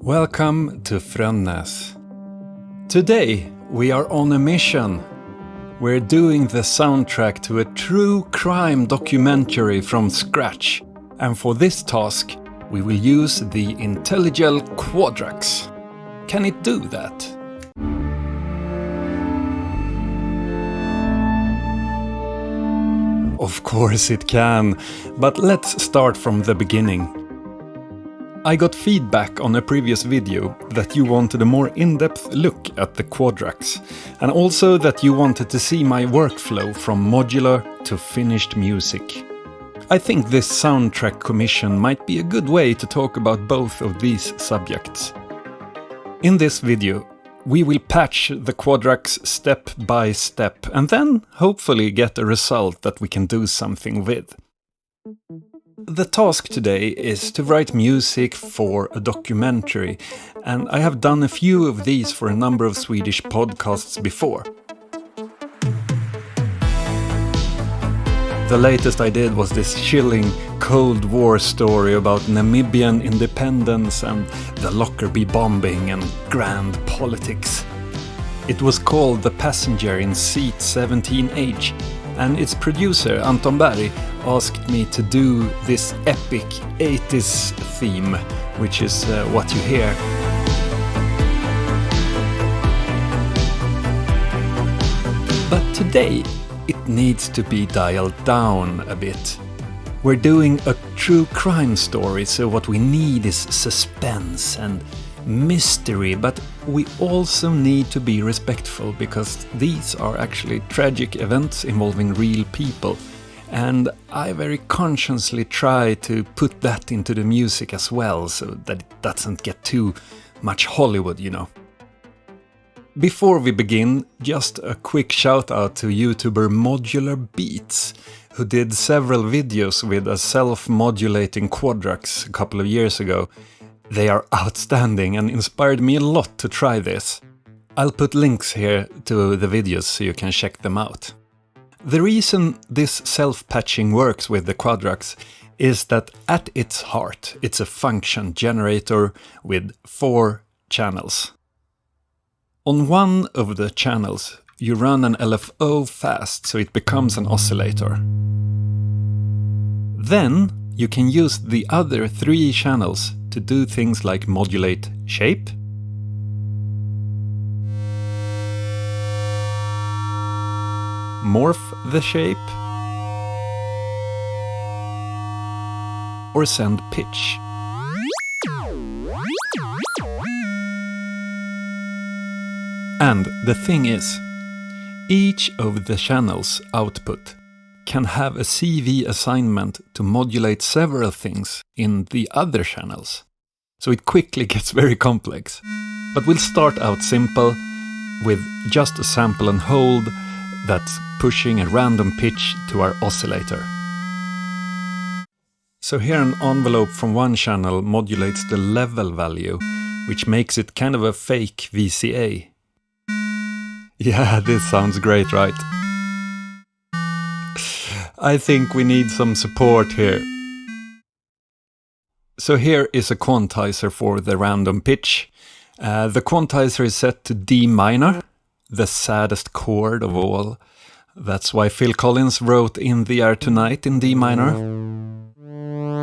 Welcome to Frönnäs. Today we are on a mission. We're doing the soundtrack to a true crime documentary from scratch. And for this task, we will use the Intellijel Quadrax. Can it do that? Of course it can, but let's start from the beginning. I got feedback on a previous video that you wanted a more in-depth look at the Quadrax, and also that you wanted to see my workflow from modular to finished music. I think this soundtrack commission might be a good way to talk about both of these subjects. In this video, we will patch the Quadrax step by step and then hopefully get a result that we can do something with. The task today is to write music for a documentary, and I have done a few of these for a number of Swedish podcasts before. The latest I did was this chilling Cold War story about Namibian independence and the Lockerbie bombing and grand politics. It was called The Passenger in Seat 17H, and its producer Anton Berg asked me to do this epic 80s theme, which is what you hear. But today it needs to be dialed down a bit. We're doing a true crime story, so what we need is suspense and mystery, but we also need to be respectful because these are actually tragic events involving real people, and I very consciously try to put that into the music as well so that it doesn't get too much Hollywood, you know. Before we begin, just a quick shout out to YouTuber Modular Beats, who did several videos with a self-modulating Quadrax a couple of years ago. They are outstanding and inspired me a lot to try this. I'll put links here to the videos so you can check them out. The reason this self-patching works with the Quadrax is that at its heart it's a function generator with 4 channels. On one of the channels you run an LFO fast so it becomes an oscillator. Then you can use the other 3 channels to do things like modulate shape, morph the shape, or send pitch. And the thing is, each of the channels' output can have a CV assignment to modulate several things in the other channels. So it quickly gets very complex. But we'll start out simple with just a sample and hold that's pushing a random pitch to our oscillator. So here an envelope from one channel modulates the level value, which makes it kind of a fake VCA. Yeah, this sounds great, right? I think we need some support here. So here is a quantizer for the random pitch. The quantizer is set to D minor, the saddest chord of all. That's why Phil Collins wrote In the Air Tonight in D minor.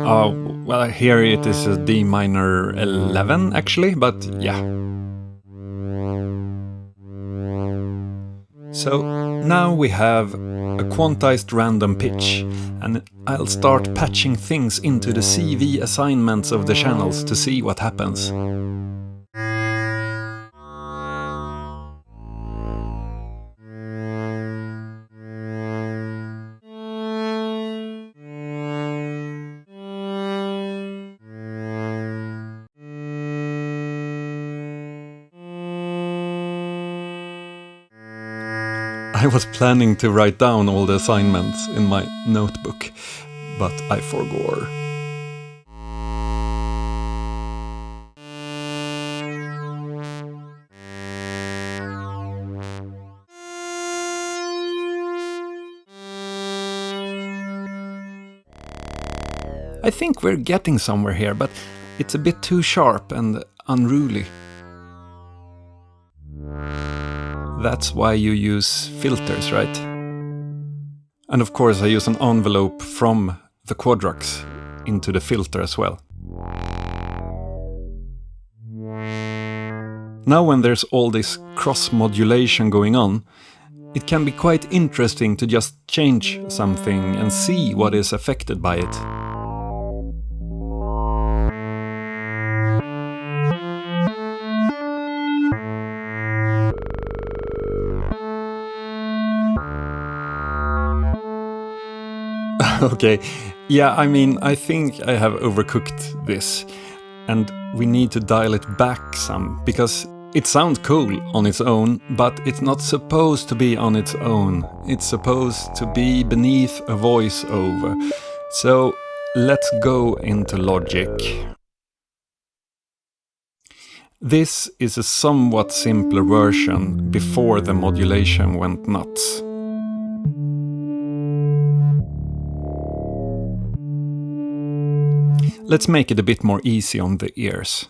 Oh, well, here it is a D minor 11 actually, but yeah. So now we have a quantized random pitch, and I'll start patching things into the CV assignments of the channels to see what happens. I was planning to write down all the assignments in my notebook, but I forgot. I think we're getting somewhere here, but it's a bit too sharp and unruly. That's why you use filters, right? And of course I use an envelope from the Quadrax into the filter as well. Now when there's all this cross-modulation going on, it can be quite interesting to just change something and see what is affected by it. Okay, yeah, I mean, I think I have overcooked this, and we need to dial it back some, because it sounds cool on its own, but it's not supposed to be on its own. It's supposed to be beneath a voiceover. So let's go into Logic. This is a somewhat simpler version before the modulation went nuts. Let's make it a bit more easy on the ears.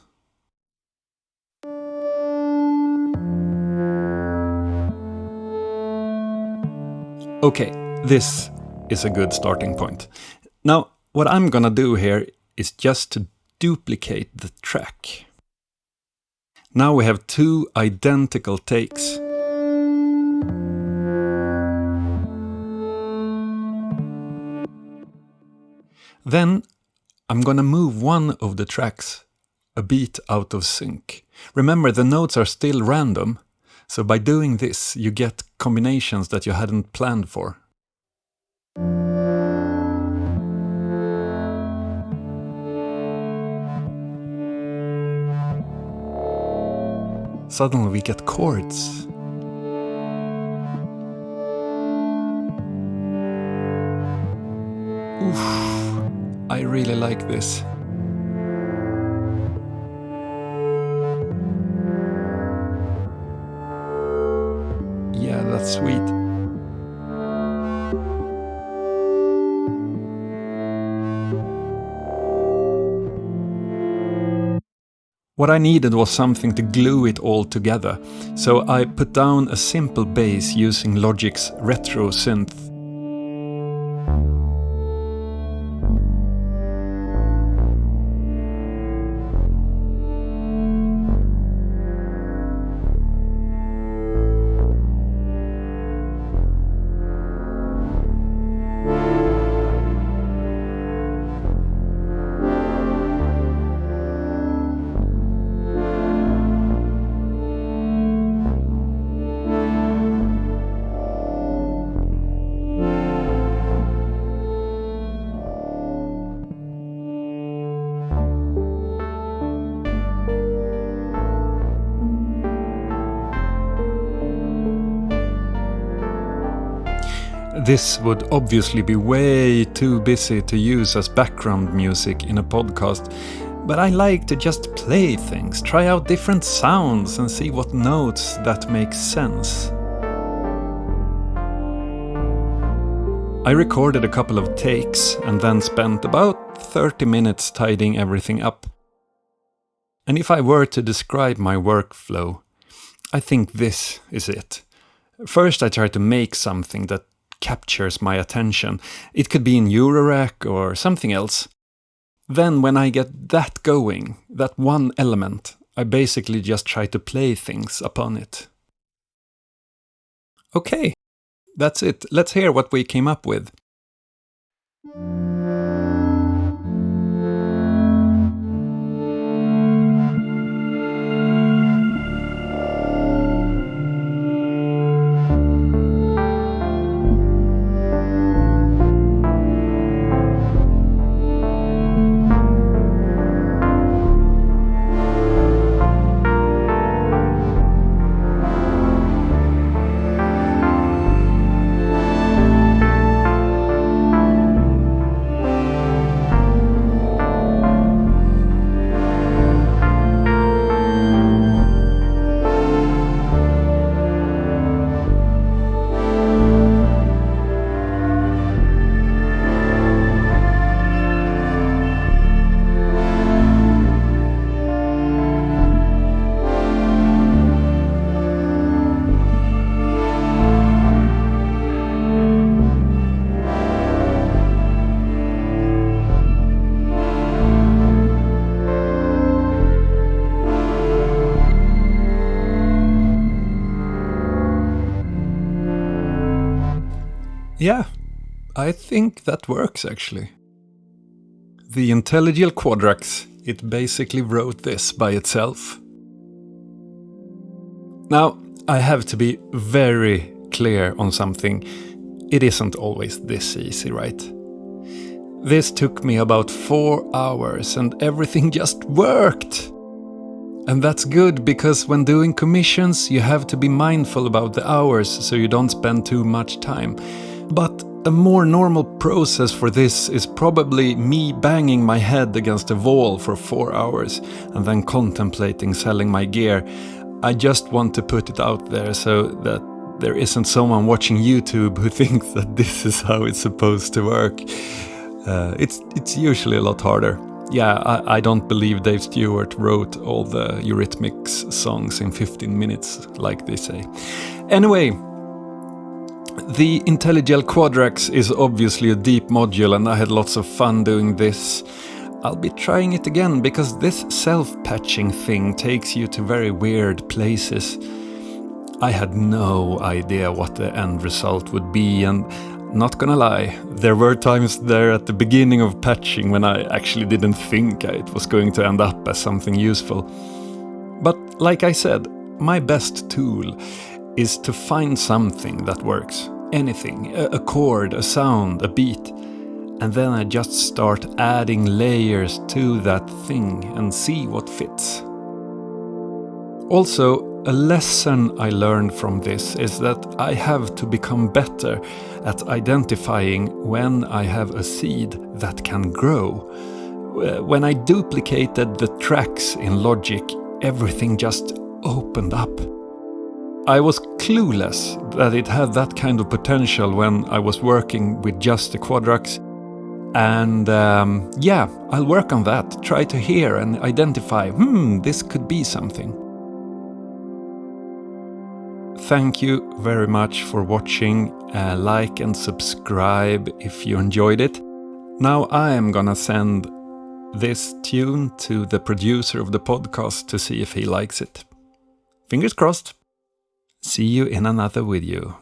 Okay, this is a good starting point. Now, what I'm gonna do here is just to duplicate the track. Now we have two identical takes. Then I'm gonna move one of the tracks a beat out of sync. Remember, the notes are still random, so by doing this you get combinations that you hadn't planned for. Suddenly we get chords. Oof. I really like this. Yeah, that's sweet. What I needed was something to glue it all together, so I put down a simple bass using Logic's retro synth. This would obviously be way too busy to use as background music in a podcast, but I like to just play things, try out different sounds and see what notes that make sense. I recorded a couple of takes and then spent about 30 minutes tidying everything up. And if I were to describe my workflow, I think this is it. First I try to make something that captures my attention. It could be in eurorack or something else. Then when I get that going, that one element, I basically just try to play things upon it. Okay, that's it. Let's hear what we came up with. Yeah, I think that works actually. The Intellijel Quadrax, it basically wrote this by itself. Now, I have to be very clear on something. It isn't always this easy, right? This took me about 4 hours and everything just worked. And that's good because when doing commissions, you have to be mindful about the hours so you don't spend too much time. But a more normal process for this is probably me banging my head against a wall for 4 hours and then contemplating selling my gear. I just want to put it out there so that there isn't someone watching YouTube who thinks that this is how it's supposed to work. It's usually a lot harder. Yeah, I don't believe Dave Stewart wrote all the Eurythmics songs in 15 minutes, like they say. Anyway, the Intellijel Quadrax is obviously a deep module and I had lots of fun doing this. I'll be trying it again because this self-patching thing takes you to very weird places. I had no idea what the end result would be, and not gonna lie, there were times there at the beginning of patching when I actually didn't think it was going to end up as something useful. But like I said, my best tool is to find something that works. Anything, a chord, a sound, a beat. And then I just start adding layers to that thing and see what fits. Also, a lesson I learned from this is that I have to become better at identifying when I have a seed that can grow. When I duplicated the tracks in Logic, everything just opened up. I was clueless that it had that kind of potential when I was working with just the Quadrax. And yeah, I'll work on that, try to hear and identify, this could be something. Thank you very much for watching. Like and subscribe if you enjoyed it. Now I am gonna send this tune to the producer of the podcast to see if he likes it. Fingers crossed. See you in another video.